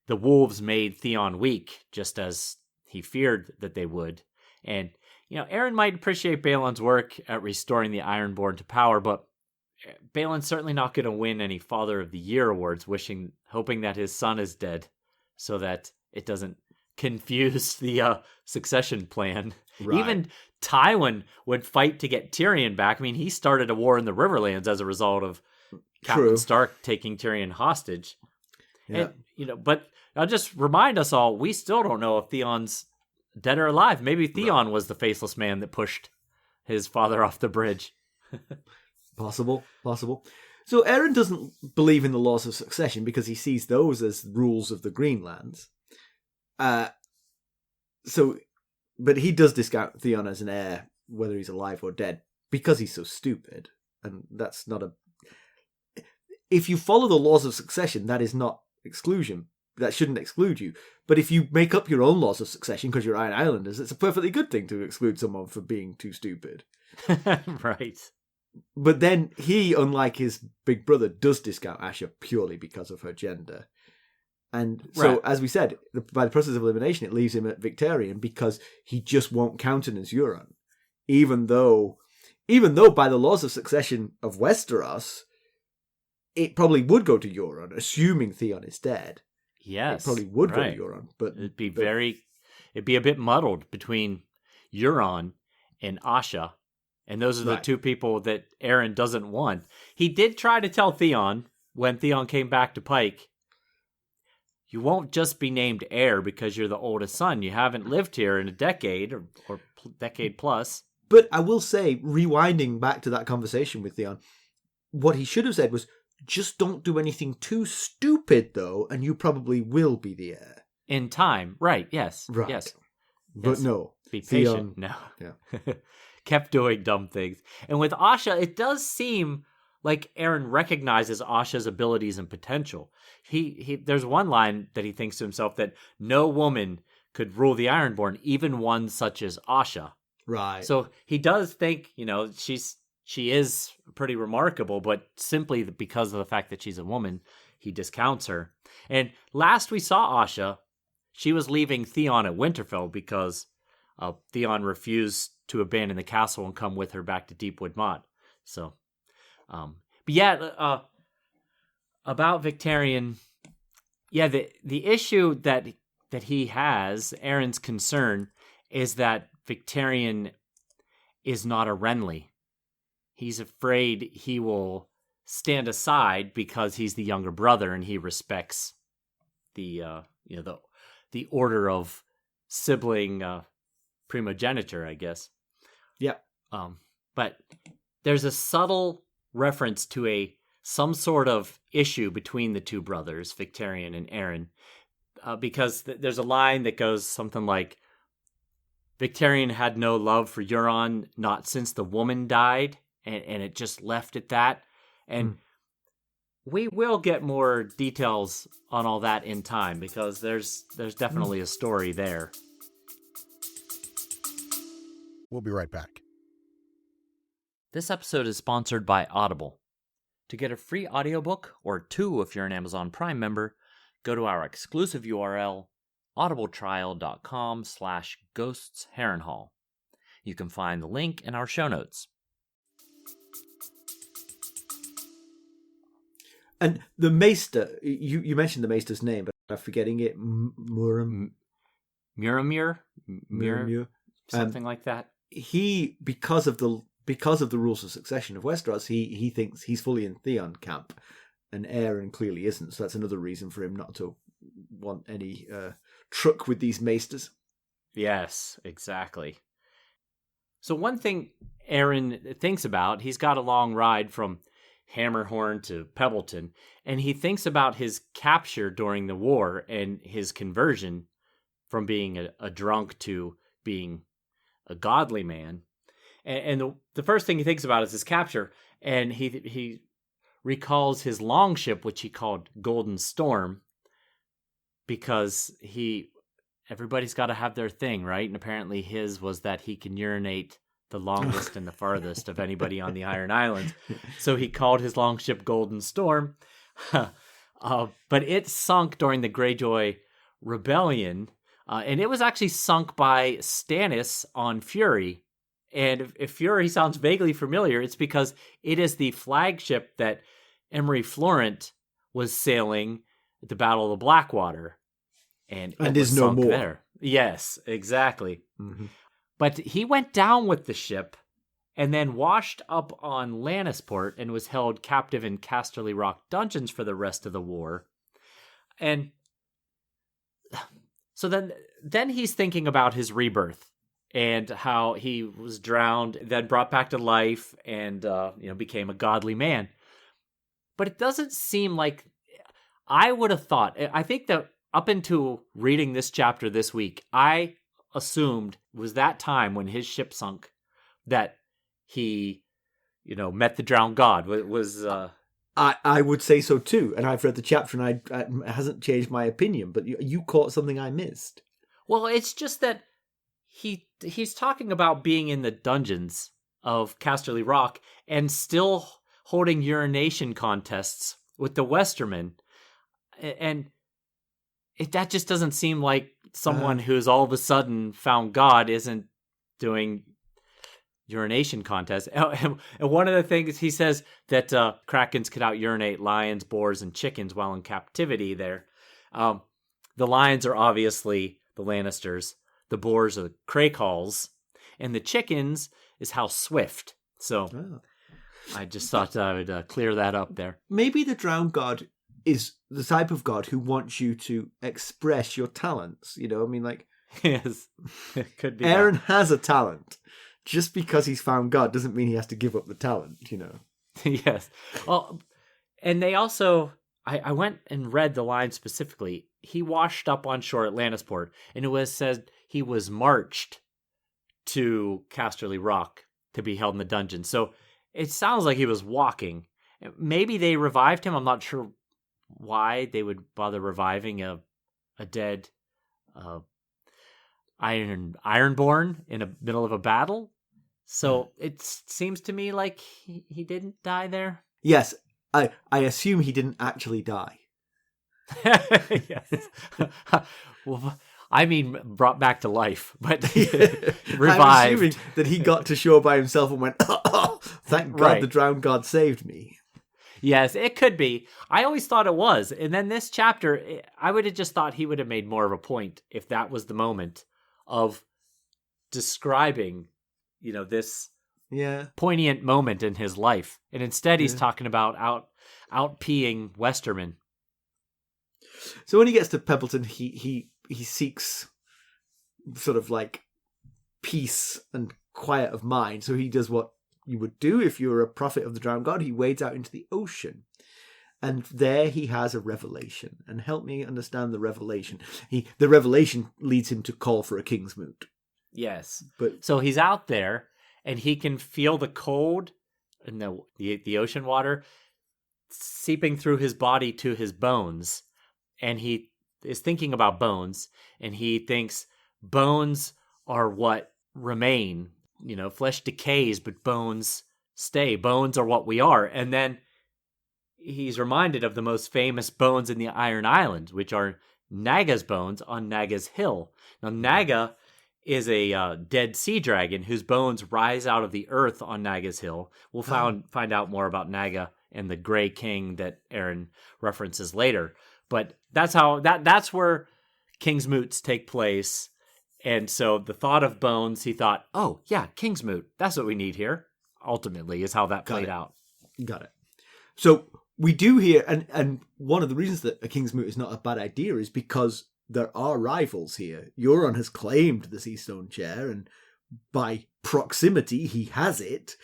the wolves made Theon weak, just as he feared that they would. And, Aeron might appreciate Balon's work at restoring the Ironborn to power, but Balon's certainly not going to win any Father of the Year awards, hoping that his son is dead, so that it doesn't confuse the succession plan. Right. Even Tywin would fight to get Tyrion back. I mean, he started a war in the Riverlands as a result of Catelyn Stark taking Tyrion hostage. Yeah. And, but I'll just remind us all, we still don't know if Theon's dead or alive. Maybe Theon was the faceless man that pushed his father off the bridge. Possible. So Aeron doesn't believe in the laws of succession because he sees those as rules of the Greenlands. But he does discount Theon as an heir, whether he's alive or dead, because he's so stupid. And that's not if you follow the laws of succession, that is not exclusion. That shouldn't exclude you. But if you make up your own laws of succession because you're Iron Islanders, it's a perfectly good thing to exclude someone for being too stupid. Right. But then he, unlike his big brother, does discount Asha purely because of her gender. And so, As we said, by the process of elimination, it leaves him at Victarion because he just won't countenance Euron. Even though by the laws of succession of Westeros, it probably would go to Euron, assuming Theon is dead. Yes. It probably would go to Euron. But it'd be a bit muddled between Euron and Asha. And those are the two people that Aeron doesn't want. He did try to tell Theon, when Theon came back to Pike, you won't just be named heir because you're the oldest son. You haven't lived here in a decade or decade plus. But I will say, rewinding back to that conversation with Theon, what he should have said was, just don't do anything too stupid, though, and you probably will be the heir. In time. Right, yes. Right. Yes. But yes. No. Be patient. No. Yeah. Kept doing dumb things. And with Asha, it does seem like Aeron recognizes Asha's abilities and potential. He there's one line that he thinks to himself that no woman could rule the Ironborn, even one such as Asha. Right. So he does think, she is pretty remarkable, but simply because of the fact that she's a woman, he discounts her. And last we saw Asha, she was leaving Theon at Winterfell because Theon refused to abandon the castle and come with her back to Deepwood Motte. So, but yeah, about Victarion, yeah, the issue that he has, Aeron's concern, is that Victarion is not a Renly. He's afraid he will stand aside because he's the younger brother and he respects the order of sibling primogeniture, I guess. Yeah. But there's a subtle reference to some sort of issue between the two brothers, Victarion and Aeron, because there's a line that goes something like, Victarion had no love for Euron, not since the woman died, and it just left at that. And we will get more details on all that in time, because there's definitely a story there. We'll be right back. This episode is sponsored by Audible. To get a free audiobook, or 2 if you're an Amazon Prime member, go to our exclusive URL, audibletrial.com/ghostsharrenhal. You can find the link in our show notes. And the Maester, you mentioned the Maester's name, but I'm forgetting it. Muramur? Something like that. He, because of the rules of succession of Westeros, he thinks he's fully in Theon camp, and Aeron clearly isn't. So that's another reason for him not to want any truck with these Maesters. Yes, exactly. So one thing Aeron thinks about, he's got a long ride from Hammerhorn to Pebbleton, and he thinks about his capture during the war and his conversion from being a drunk to being a godly man. And the first thing he thinks about is his capture, and he recalls his longship, which he called Golden Storm, because everybody's got to have their thing, right? And apparently his was that he can urinate the longest and the farthest of anybody on the Iron Islands. So he called his longship Golden Storm. But it sunk during the Greyjoy Rebellion, and it was actually sunk by Stannis on Fury. And if Fury sounds vaguely familiar, it's because it is the flagship that Emery Florent was sailing at the Battle of the Blackwater. And is no more. There. Yes, exactly. Mm-hmm. But he went down with the ship and then washed up on Lannisport and was held captive in Casterly Rock dungeons for the rest of the war. And so then he's thinking about his rebirth and how he was drowned, then brought back to life, and became a godly man. But it doesn't seem like I would have thought. I think that up until reading this chapter this week, I assumed was that time when his ship sunk that he, met the drowned god. I would say so too, and I've read the chapter, and it hasn't changed my opinion. But you caught something I missed. Well, it's just that he's talking about being in the dungeons of Casterly Rock and still holding urination contests with the Westermen, and that just doesn't seem like someone who's all of a sudden found God isn't doing urination contests. And one of the things he says that Krakens could out urinate lions, boars, and chickens while in captivity there. The lions are obviously the Lannisters. The boars are the Craycalls. And the chickens is House Swift. So I just thought I would clear that up there. Maybe the drowned god is the type of god who wants you to express your talents. Yes, it could be. Aeron has a talent. Just because he's found God doesn't mean he has to give up the talent, Yes. Well, and they also, I went and read the line specifically. He washed up on shore at Lannisport, and it was said he was marched to Casterly Rock to be held in the dungeon. So it sounds like he was walking. Maybe they revived him. I'm not sure why they would bother reviving a dead Ironborn in the middle of a battle. So it seems to me like he didn't die there. Yes, I assume he didn't actually die. Yes. Well, I mean, brought back to life, but revived. I'm assuming that he got to shore by himself and went, oh, thank God Right. The drowned god saved me. Yes, it could be. I always thought it was. And then this chapter, I would have just thought he would have made more of a point if that was the moment of describing, this poignant moment in his life. And instead he's talking about out peeing Westermen. So when he gets to Pebbleton, he seeks sort of like peace and quiet of mind. So he does what you would do if you were a prophet of the drowned god. He wades out into the ocean. And there he has a revelation. And help me understand the revelation. The revelation leads him to call for a kingsmoot. Yes. But so he's out there and he can feel the cold and the ocean water seeping through his body to his bones. And he is thinking about bones, and he thinks bones are what remain. Flesh decays, but bones stay. Bones are what we are. And then he's reminded of the most famous bones in the Iron Islands, which are Naga's bones on Naga's Hill. Now, Naga is a dead sea dragon whose bones rise out of the earth on Naga's Hill. We'll find out more about Naga and the Grey King that Aeron references later. But that's where kingsmoots take place. And so the thought of bones, he thought, oh, yeah, kingsmoot. That's what we need here. Ultimately, is how that played out. Got it. So we do hear, and one of the reasons that a kingsmoot is not a bad idea is because there are rivals here. Euron has claimed the Seastone Chair, and by proximity, he has it.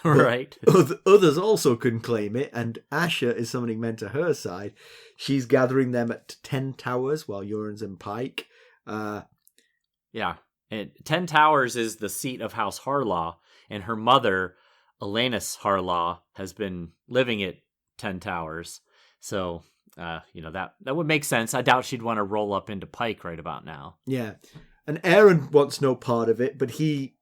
Right. Others also can claim it, and Asha is summoning men to her side. She's gathering them at 10 Towers while Euron's in Pike. Yeah. And 10 Towers is the seat of House Harlaw, and her mother, Elanis Harlaw, has been living at 10 Towers. So, that would make sense. I doubt she'd want to roll up into Pike right about now. Yeah. And Aeron wants no part of it, but he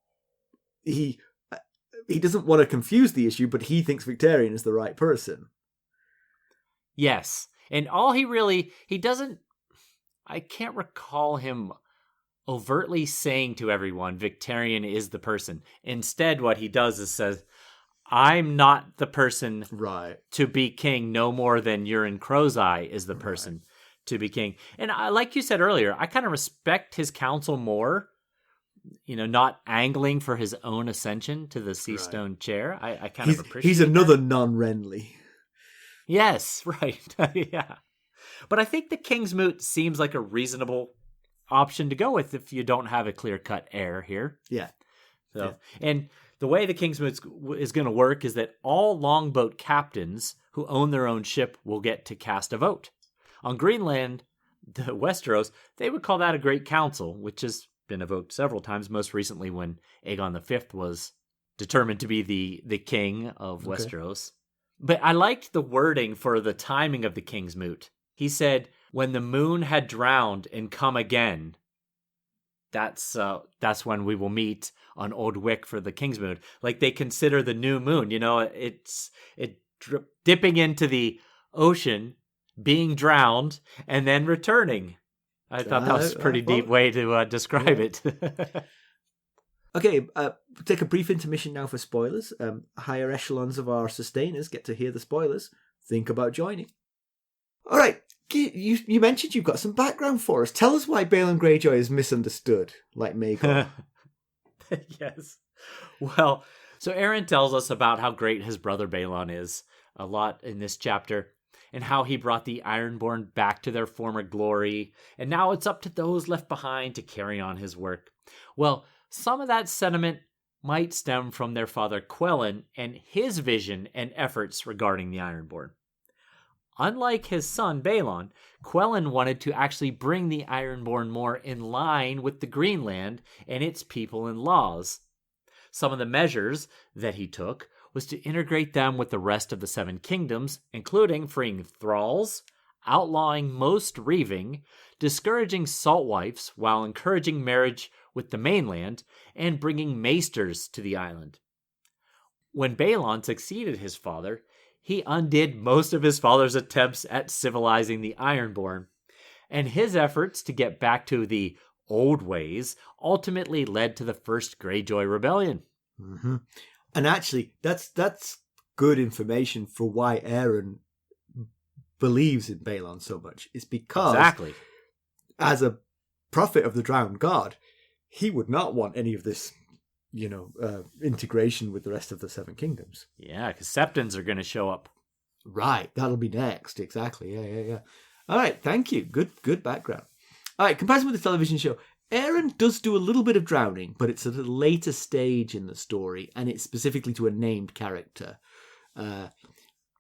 doesn't want to confuse the issue, but he thinks Victarion is the right person. Yes. And all he doesn't, I can't recall him overtly saying to everyone, Victarion is the person. Instead, what he does is says, I'm not the person to be king, no more than Euron Crowseye is the person to be king. And like you said earlier, I kind of respect his counsel more, not angling for his own ascension to the Seastone chair. I kind of appreciate He's another non-Renly. Yes, right. Yeah. But I think the kingsmoot seems like a reasonable option to go with if you don't have a clear-cut heir here. Yeah. And the way the kingsmoot is going to work is that all longboat captains who own their own ship will get to cast a vote. On Greenland, the Westeros, they would call that a Great Council, which has been evoked several times, most recently when Aegon V was determined to be the king of Westeros. But I liked the wording for the timing of the kingsmoot. He said, when the moon had drowned and come again, that's when we will meet on Old Wick for the kingsmoot. Like, they consider the new moon, it's dipping into the ocean, being drowned, and then returning. I thought that was a pretty deep way to describe it. Okay, take a brief intermission now for spoilers. Higher echelons of our sustainers get to hear the spoilers. Think about joining. All right, you mentioned you've got some background for us. Tell us why Balon Greyjoy is misunderstood, like Maegor. Yes. Well, so Aeron tells us about how great his brother Balon is a lot in this chapter, and how he brought the Ironborn back to their former glory, and now it's up to those left behind to carry on his work. Well, some of that sentiment might stem from their father Quellin and his vision and efforts regarding the Ironborn. Unlike his son Balon, Quellin wanted to actually bring the Ironborn more in line with the Greenland and its people and laws. Some of the measures that he took was to integrate them with the rest of the Seven Kingdoms, including freeing thralls, outlawing most reaving, discouraging salt wives while encouraging marriage with the mainland, and bringing maesters to the island. When Balon succeeded his father, he undid most of his father's attempts at civilizing the Ironborn, and his efforts to get back to the old ways ultimately led to the First Greyjoy Rebellion. Mm-hmm. And actually, that's good information for why Aeron believes in Balon so much. It's because, as a prophet of the Drowned God, he would not want any of this, integration with the rest of the Seven Kingdoms. Yeah, because Septons are going to show up. Right, that'll be next. Exactly. Yeah. All right, thank you. Good background. All right, comparison with the television show. Aeron does do a little bit of drowning, but it's at a later stage in the story, and it's specifically to a named character. And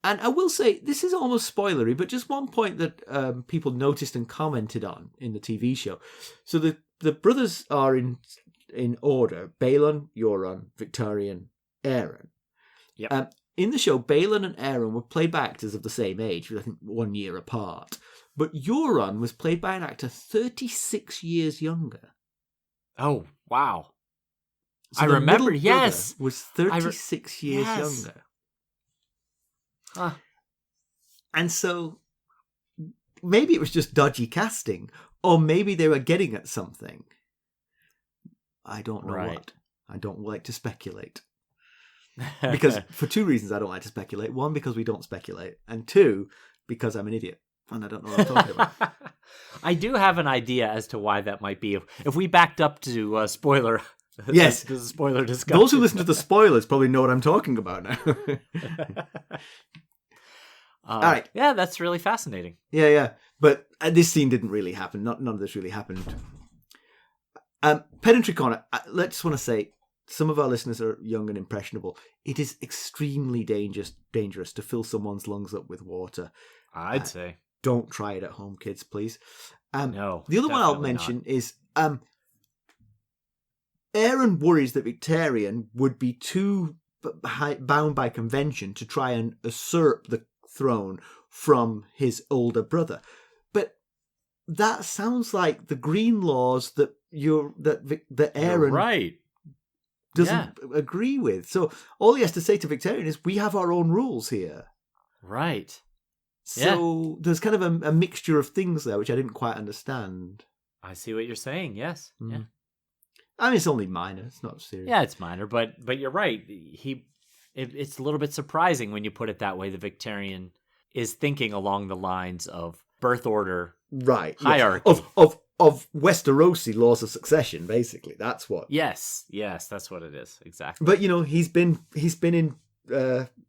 I will say, this is almost spoilery, but just one point that people noticed and commented on in the TV show. So the brothers are in order: Balon, Euron, Victarion, Aeron. Yep. In the show, Balon and Aeron were played by actors of the same age, I think 1 year apart. But Euron was played by an actor 36 years younger. Oh, wow. So I remember, yes. Was 36 years younger. Huh. And so maybe it was just dodgy casting, or maybe they were getting at something. I don't know what. I don't like to speculate. Because for two reasons I don't like to speculate. One, because we don't speculate. And two, because I'm an idiot. And I don't know what I'm talking about. I do have an idea as to why that might be. If we backed up to spoiler, yes, the spoiler discussion. Those who listen to the spoilers probably know what I'm talking about now. All right. Yeah, that's really fascinating. Yeah. But this scene didn't really happen. None of this really happened. Pedantry Corner, let's just want to say, some of our listeners are young and impressionable. It is extremely dangerous to fill someone's lungs up with water. I'd say. Don't try it at home, kids, please. No. The other one I'll mention is Aeron worries that Victarion would be too bound by convention to try and usurp the throne from his older brother. But that sounds like the green laws that Aeron right. doesn't agree with. So all he has to say to Victarion is, we have our own rules here. Right. So there's kind of a mixture of things there, which I didn't quite understand. I see what you're saying, yes. Yeah. I mean, it's only minor. It's not serious. Yeah, it's minor, but you're right. It's a little bit surprising when you put it that way. The Victarion is thinking along the lines of birth order, right? Hierarchy of Westerosi laws of succession. Basically, that's what. Yes, that's what it is exactly. But he's been in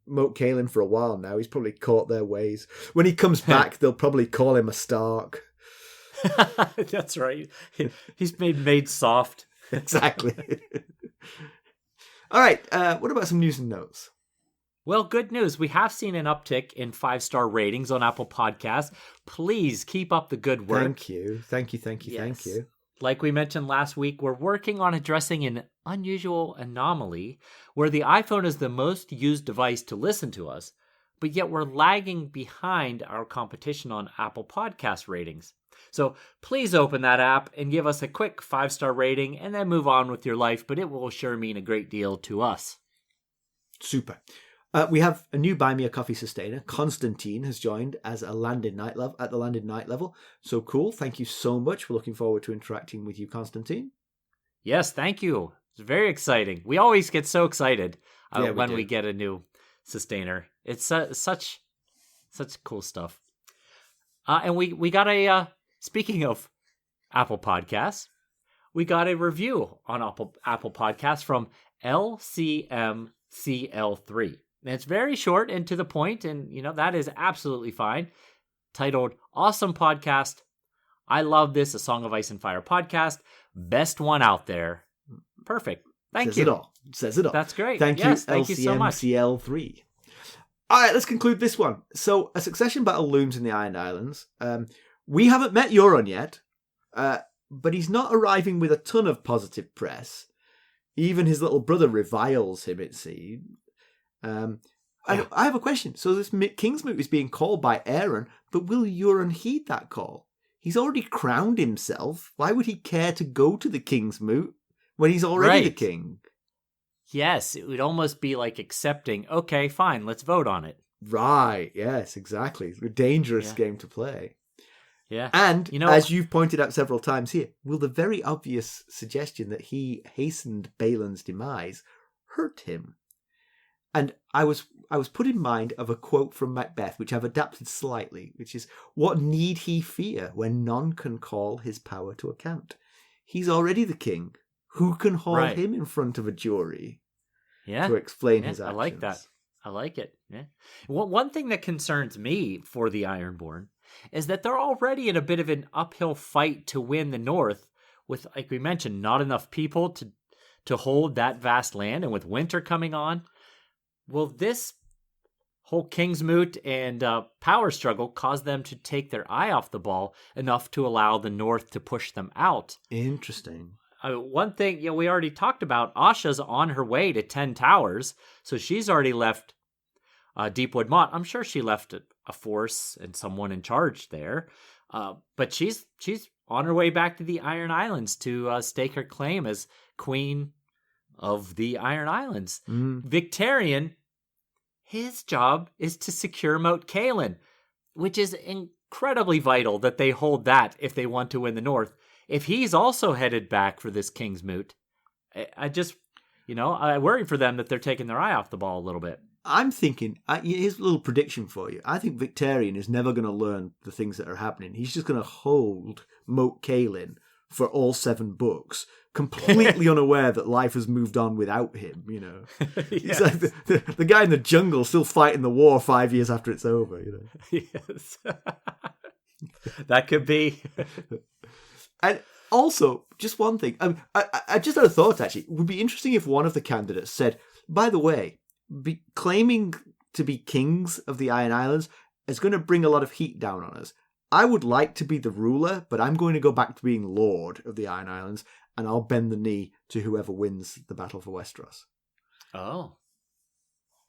Moat Cailin for a while now. He's probably caught their ways. When he comes back, they'll probably call him a Stark. That's right. He's made soft. Exactly. All right. What about some news and notes? Well, good news. We have seen an uptick in 5-star ratings on Apple Podcasts. Please keep up the good work. Thank you. Thank you. Like we mentioned last week, we're working on addressing an unusual anomaly where the iPhone is the most used device to listen to us, but yet we're lagging behind our competition on Apple Podcast ratings. So please open that app and give us a quick 5-star rating and then move on with your life, but it will sure mean a great deal to us. Super. We have a new Buy Me a Coffee sustainer. Constantine has joined as a landed night level at the landed night level. So cool. Thank you so much. We're looking forward to interacting with you, Constantine. Yes, thank you. It's very exciting. We always get so excited when we get a new sustainer. It's such cool stuff. And we got speaking of Apple Podcasts, we got a review on Apple Podcasts from LCMCL3. And it's very short and to the point, and that is absolutely fine. Titled, Awesome Podcast. I love this, A Song of Ice and Fire podcast. Best one out there. Perfect. Thank you. Says it all. That's great. Thank you so much. LCMCL3. All right, let's conclude this one. So, a succession battle looms in the Iron Islands. We haven't met Euron yet, but he's not arriving with a ton of positive press. Even his little brother reviles him, it seems. I have a question. So this kingsmoot is being called by Aeron, but will Euron heed that call? He's already crowned himself. Why would he care to go to the kingsmoot when he's already the king? Yes, it would almost be like accepting, okay, fine, let's vote on it. Right, yes, exactly. It's a dangerous game to play. Yeah. And, as you've pointed out several times here, will the very obvious suggestion that he hastened Balon's demise hurt him? And I was put in mind of a quote from Macbeth, which I've adapted slightly, which is, what need he fear when none can call his power to account? He's already the king. Who can hold him in front of a jury to explain his actions? I like that. I like it. Yeah. One thing that concerns me for the Ironborn is that they're already in a bit of an uphill fight to win the North with, like we mentioned, not enough people to hold that vast land, and with winter coming on. Will this whole kingsmoot and power struggle cause them to take their eye off the ball enough to allow the North to push them out? Interesting. One thing we already talked about, Asha's on her way to 10 Towers, so she's already left Deepwood Motte. I'm sure she left a force and someone in charge there, but she's on her way back to the Iron Islands to stake her claim as queen of the Iron Islands. Victarion, his job is to secure Moat Cailin, which is incredibly vital that they hold that if they want to win the North. If he's also headed back for this kingsmoot, I just, I worry for them that they're taking their eye off the ball a little bit. I'm thinking, here's a little prediction for you. I think Victarion is never going to learn the things that are happening. He's just going to hold Moat Cailin for all 7 books, completely unaware that life has moved on without him, Yes. He's like the guy in the jungle still fighting the war 5 years after it's over, Yes. That could be. And Also, just one thing. I just had a thought, actually. It would be interesting if one of the candidates said, by the way, claiming to be kings of the Iron Islands is going to bring a lot of heat down on us. I would like to be the ruler, but I'm going to go back to being Lord of the Iron Islands, and I'll bend the knee to whoever wins the battle for Westeros. Oh.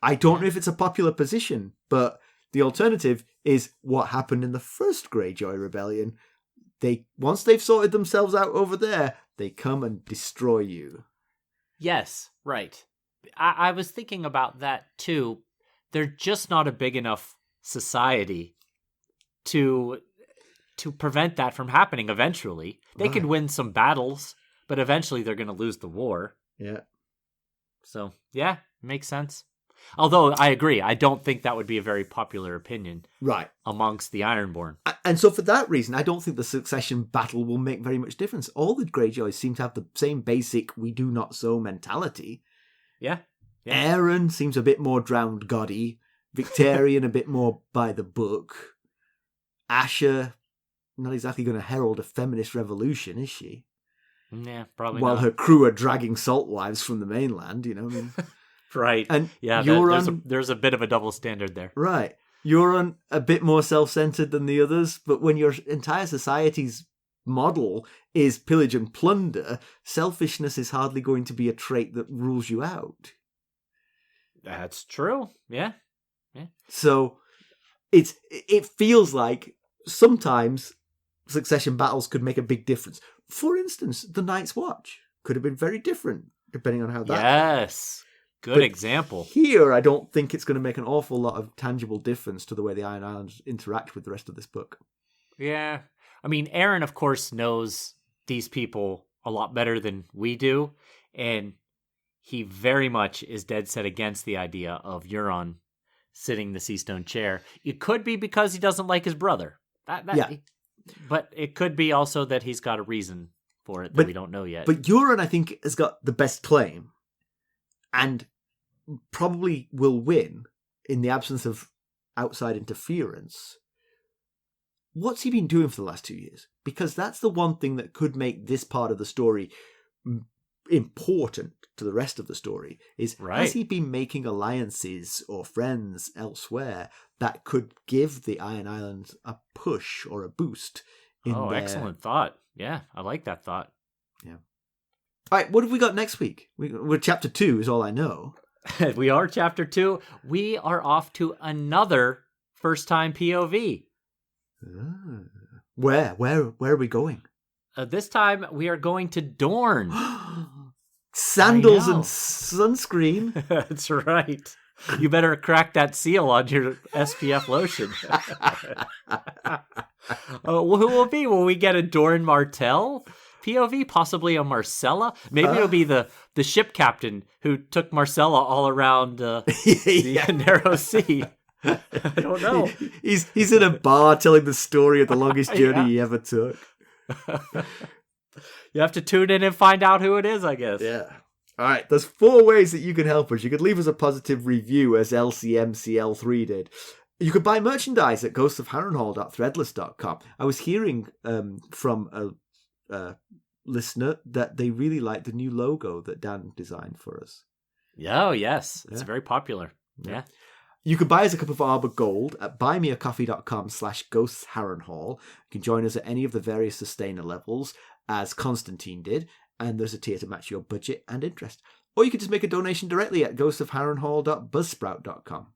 I don't know if it's a popular position, but the alternative is what happened in the first Greyjoy rebellion. Once they've sorted themselves out over there, they come and destroy you. Yes, right. I was thinking about that too. They're just not a big enough society to prevent that from happening eventually. They could win some battles, but eventually they're going to lose the war. Yeah. So, yeah, makes sense. Although, I agree, I don't think that would be a very popular opinion amongst the Ironborn. And so for that reason, I don't think the succession battle will make very much difference. All the Greyjoys seem to have the same basic we do not so mentality. Yeah. Aeron seems a bit more drowned goddy. Victarion a bit more by the book. Asha, not exactly going to herald a feminist revolution, is she? Yeah, probably While not. her crew are dragging salt wives from the mainland, you know. I mean, right. And yeah, Euron, there's a bit of a double standard there. Right. Euron, a bit more self-centered than the others, but when your entire society's model is pillage and plunder, selfishness is hardly going to be a trait that rules you out. That's true. Yeah. So it feels like sometimes succession battles could make a big difference. For instance, the Night's Watch could have been very different depending on how that. Yes. Good example. Here, I don't think it's going to make an awful lot of tangible difference to the way the Iron Islands interact with the rest of this book. Yeah. I mean, Aeron, of course, knows these people a lot better than we do, and he very much is dead set against the idea of Euron sitting the Seastone chair. It could be because he doesn't like his brother. But it could be also that he's got a reason for it that we don't know yet. But Euron, I think, has got the best claim and probably will win in the absence of outside interference. What's he been doing for the last 2 years? Because that's the one thing that could make this part of the story important to the rest of the story, is has he been making alliances or friends elsewhere that could give the Iron Islands a push or a boost? Excellent thought. Yeah, I like that thought. Yeah. All right, what have we got next week? We're chapter 2 is all I know. We are chapter 2. We are off to another first-time POV. Where are we going? This time we are going to Dorne. Sandals and sunscreen. That's right. You better crack that seal on your SPF lotion. Who will be? Will we get a Doran Martell POV? Possibly a Marcella? Maybe it'll be the ship captain who took Marcella all around the narrow sea. I don't know. He's in a bar telling the story of the longest journey he ever took. You have to tune in and find out who it is, I guess. Yeah. All right, there's 4 ways that you can help us. You could leave us a positive review, as LCMCL3 did. You could buy merchandise at ghostsofharrenhal.threadless.com. I was hearing from a listener that they really like the new logo that Dan designed for us. Oh, yes. It's very popular. Yeah. You can buy us a cup of Arbor Gold at buymeacoffee.com/ghostsharrenhal. You can join us at any of the various sustainer levels, as Constantine did, and there's a tier to match your budget and interest. Or you can just make a donation directly at ghostsofharrenhal.buzzsprout.com.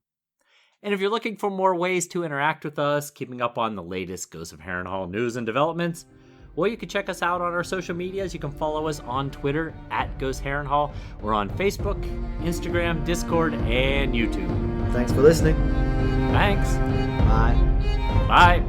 And if you're looking for more ways to interact with us, keeping up on the latest Ghosts of Harrenhal news and developments, well, you can check us out on our social medias. You can follow us on Twitter at Ghost Harrenhal. We're on Facebook, Instagram, Discord, and YouTube. Thanks for listening. Thanks. Bye. Bye.